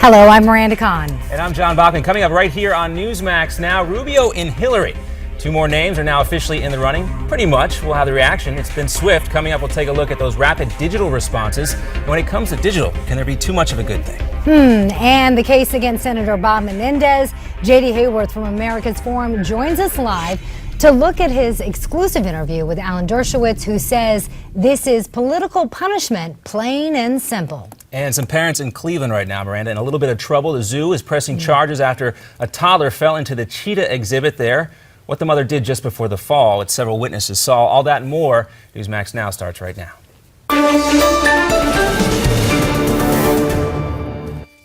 Hello, I'm Miranda Kahn. And I'm John Bachman. Coming up right here on Newsmax Now, Rubio and Hillary. Two more names are now officially in the running. Pretty much. We'll have the reaction. It's been swift. Coming up, we'll take a look at those rapid digital responses. When it comes to digital, can there be too much of a good thing? And the case against Senator Bob Menendez. J.D. Hayworth from America's Forum joins us live to look at his exclusive interview with Alan Dershowitz, who says this is political punishment, plain and simple. And some parents in Cleveland right now, Miranda, in a little bit of trouble. The zoo is pressing charges after a toddler fell into the cheetah exhibit there. What the mother did just before the fall, what several witnesses saw, all that and more. Newsmax Now starts right now.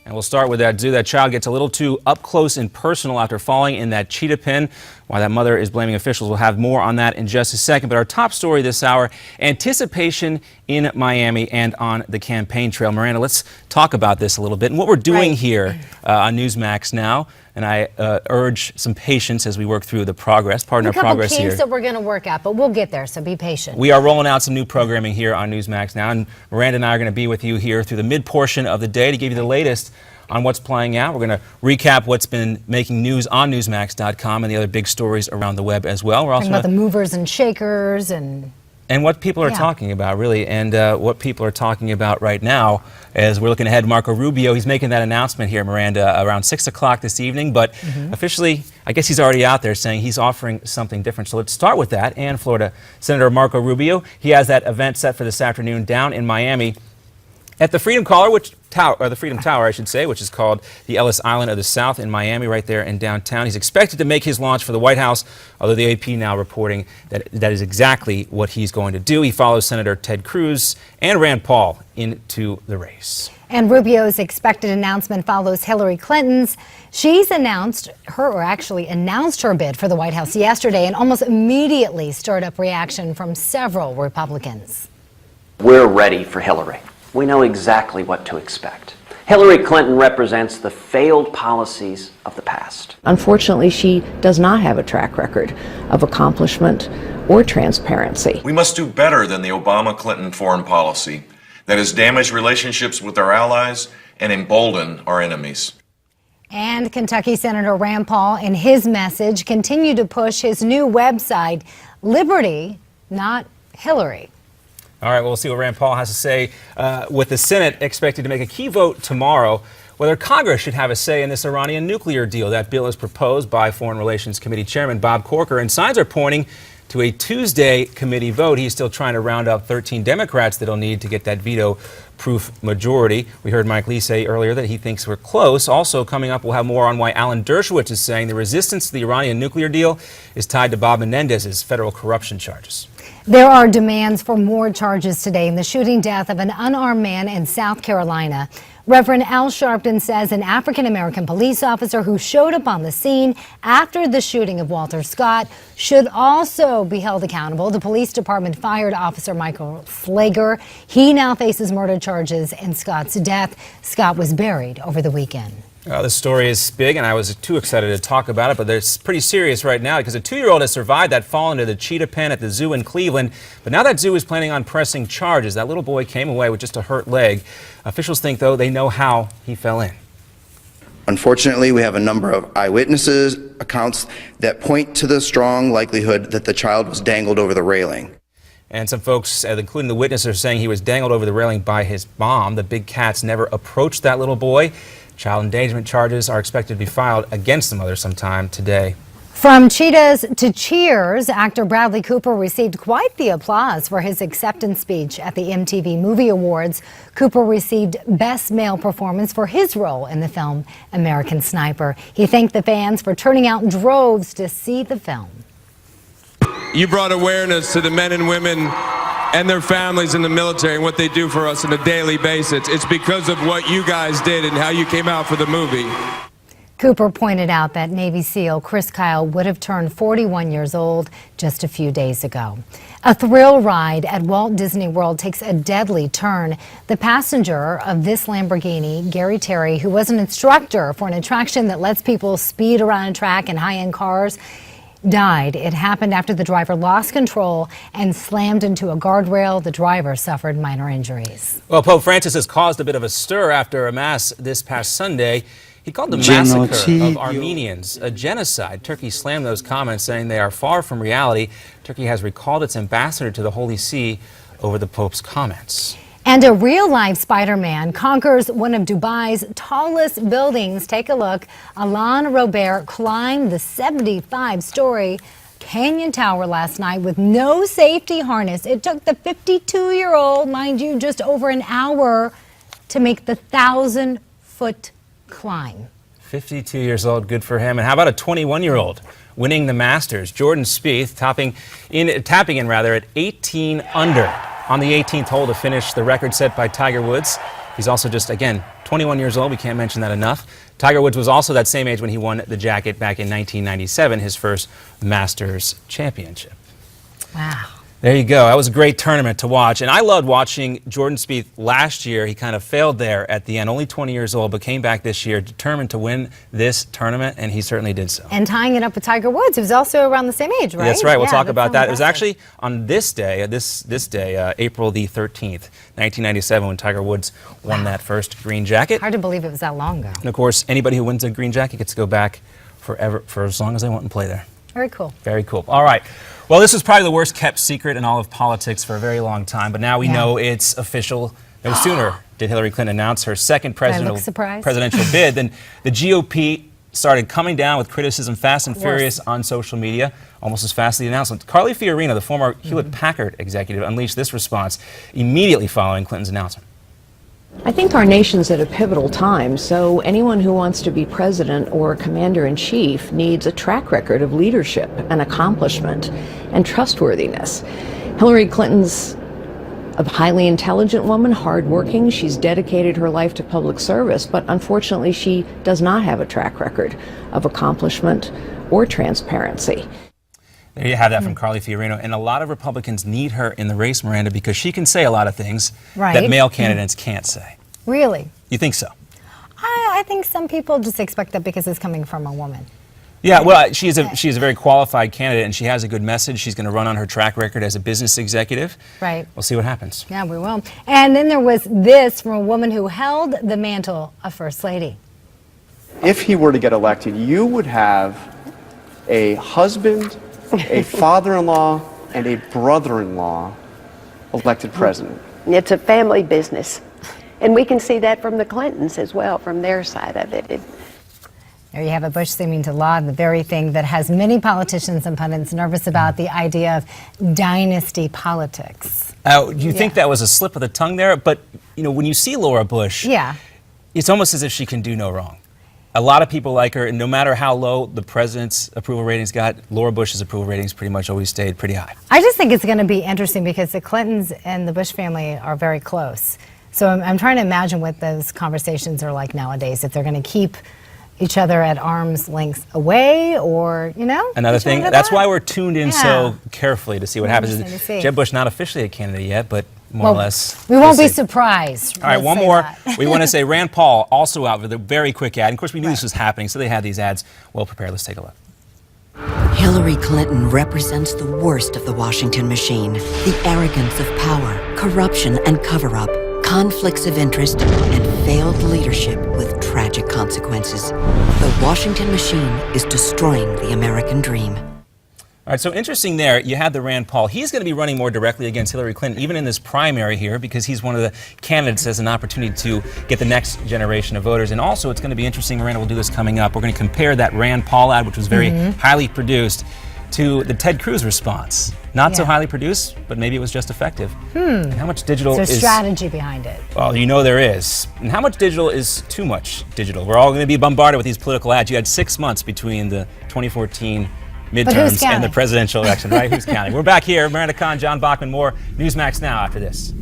And we'll start with that zoo. That child gets a little too up close and personal after falling in that cheetah pen. Why that mother is blaming officials, we'll have more on that in just a second. But our top story this hour, anticipation in Miami and on the campaign trail. Miranda, let's talk about this a little bit and what we're doing here on Newsmax Now. And I urge some patience as we work through the progress, part of our progress here. A couple kinks that we're going to work out, but we'll get there, so be patient. We are rolling out some new programming here on Newsmax Now, and Miranda and I are going to be with you here through the mid-portion of the day to give you the latest on what's playing out. We're going to recap what's been making news on Newsmax.com and the other big stories around the web as well. We're also talking about the movers and shakers and what people are talking about, really, and what people are talking about right now as we're looking ahead. Marco Rubio, he's making that announcement here, Miranda, around 6 o'clock this evening, but officially, I guess he's already out there saying he's offering something different. So let's start with that. And Florida Senator Marco Rubio, he has that event set for this afternoon down in Miami at the Freedom Tower, I should say, which is called the Ellis Island of the South in Miami, right there in downtown. He's expected to make his launch for the White House, although the AP now reporting that that is exactly what he's going to do. He follows Senator Ted Cruz and Rand Paul into the race. And Rubio's expected announcement follows Hillary Clinton's. She's announced her bid for the White House yesterday and almost immediately stirred up reaction from several Republicans. We're ready for Hillary. We know exactly what to expect. Hillary Clinton represents the failed policies of the past. Unfortunately, she does not have a track record of accomplishment or transparency. We must do better than the Obama-Clinton foreign policy that has damaged relationships with our allies and emboldened our enemies. And Kentucky Senator Rand Paul, in his message, continued to push his new website, Liberty, not Hillary. All right, well, we'll see what Rand Paul has to say with the Senate expected to make a key vote tomorrow whether Congress should have a say in this Iranian nuclear deal. That bill is proposed by Foreign Relations Committee Chairman Bob Corker, and signs are pointing to a Tuesday committee vote. He's still trying to round up 13 Democrats that he'll need to get that veto-proof majority. We heard Mike Lee say earlier that he thinks we're close. Also coming up, we'll have more on why Alan Dershowitz is saying the resistance to the Iranian nuclear deal is tied to Bob Menendez's federal corruption charges. There are demands for more charges today in the shooting death of an unarmed man in South Carolina. Reverend Al Sharpton says an African-American police officer who showed up on the scene after the shooting of Walter Scott should also be held accountable. The police department fired Officer Michael Flager. He now faces murder charges in Scott's death. Scott was buried over the weekend. This story is big, and I was too excited to talk about it, but it's pretty serious right now because a 2-year-old has survived that fall into the cheetah pen at the zoo in Cleveland. But now that zoo is planning on pressing charges. That little boy came away with just a hurt leg. Officials think, though, they know how he fell in. Unfortunately, we have a number of eyewitnesses accounts that point to the strong likelihood that the child was dangled over the railing. And some folks, including the witness, are saying he was dangled over the railing by his mom. The big cats never approached that little boy. Child endangerment charges are expected to be filed against the mother sometime today. From cheetahs to cheers, actor Bradley Cooper received quite the applause for his acceptance speech at the MTV Movie Awards. Cooper received Best Male Performance for his role in the film American Sniper. He thanked the fans for turning out in droves to see the film. You brought awareness to the men and women and their families in the military and what they do for us on a daily basis. It's because of what you guys did and how you came out for the movie. Cooper pointed out that Navy SEAL Chris Kyle would have turned 41 years old just a few days ago. A thrill ride at Walt Disney World takes a deadly turn. The passenger of this Lamborghini, Gary Terry, who was an instructor for an attraction that lets people speed around a track in high-end cars, died. It happened after the driver lost control and slammed into a guardrail. The driver suffered minor injuries. Well, Pope Francis has caused a bit of a stir after a mass this past Sunday. He called the massacre of Armenians a genocide. Turkey slammed those comments, saying they are far from reality. Turkey has recalled its ambassador to the Holy See over the Pope's comments. And a real-life Spider-Man conquers one of Dubai's tallest buildings. Take a look. Alain Robert climbed the 75-story Canyon Tower last night with no safety harness. It took the 52-year-old, mind you, just over an hour to make the 1,000-foot climb. 52 years old, good for him. And how about a 21-year-old winning the Masters? Jordan Spieth tapping in at 18 under on the 18th hole to finish the record set by Tiger Woods. He's also just, again, 21 years old. We can't mention that enough. Tiger Woods was also that same age when he won the jacket back in 1997, his first Masters championship. Wow. There you go. That was a great tournament to watch. And I loved watching Jordan Spieth last year. He kind of failed there at the end, only 20 years old, but came back this year determined to win this tournament, and he certainly did so. And tying it up with Tiger Woods, who's also around the same age, right? That's right. We'll talk that's about that. It was impressive. actually on this day, April the 13th, 1997, when Tiger Woods won that first green jacket. Hard to believe it was that long ago. And of course, anybody who wins a green jacket gets to go back forever, for as long as they want and play there. Very cool. Very cool. All right. Well, this was probably the worst kept secret in all of politics for a very long time, but now we know it's official. No sooner did Hillary Clinton announce her second presidential bid than the GOP started coming down with criticism fast and furious on social media, almost as fast as the announcement. Carly Fiorina, the former Hewlett-Packard executive, unleashed this response immediately following Clinton's announcement. I think our nation's at a pivotal time, so anyone who wants to be president or commander-in-chief needs a track record of leadership and accomplishment and trustworthiness. Hillary Clinton's a highly intelligent woman, hardworking. She's dedicated her life to public service, but unfortunately she does not have a track record of accomplishment or transparency. There you have that from Carly Fiorina. And a lot of Republicans need her in the race, Miranda, because she can say a lot of things that male candidates can't say. Really? You think so? I think some people just expect that because it's coming from a woman. Yeah, well, she's a very qualified candidate, and she has a good message. She's going to run on her track record as a business executive. Right. We'll see what happens. Yeah, we will. And then there was this from a woman who held the mantle of First Lady. If he were to get elected, you would have a husband, a father-in-law, and a brother-in-law elected president. It's a family business. And we can see that from the Clintons as well, from their side of it. There you have it, Bush seeming to laud the very thing that has many politicians and pundits nervous about the idea of dynasty politics. You think that was a slip of the tongue there? But, you know, when you see Laura Bush, it's almost as if she can do no wrong. A lot of people like her, and no matter how low the president's approval ratings got, Laura Bush's approval ratings pretty much always stayed pretty high. I just think it's going to be interesting because the Clintons and the Bush family are very close. So I'm trying to imagine what those conversations are like nowadays, if they're going to keep each other at arm's length away, or, you know. Another thing, that's why we're tuned in so carefully to see what happens. Jeb Bush not officially a candidate yet, but more or less. We won't be surprised. All right, one more. We want to say Rand Paul also out with a very quick ad. And of course, we knew this was happening, so they had these ads well prepared. Let's take a look. Hillary Clinton represents the worst of the Washington machine. The arrogance of power, corruption and cover-up, conflicts of interest, and failed leadership with tragic consequences. The Washington machine is destroying the American dream. All right, so interesting there, you had the Rand Paul. He's going to be running more directly against Hillary Clinton, even in this primary here, because he's one of the candidates that has an opportunity to get the next generation of voters. And also, it's going to be interesting, Miranda, we'll do this coming up. We're going to compare that Rand Paul ad, which was very highly produced, to the Ted Cruz response. Not so highly produced, but maybe it was just effective. And how much digital There's strategy behind it. Well, you know there is. And how much digital is too much digital? We're all going to be bombarded with these political ads. You had 6 months between the 2014 midterms and the presidential election, right? Who's counting? We're back here. Miranda Khan, John Bachman, more Newsmax Now after this.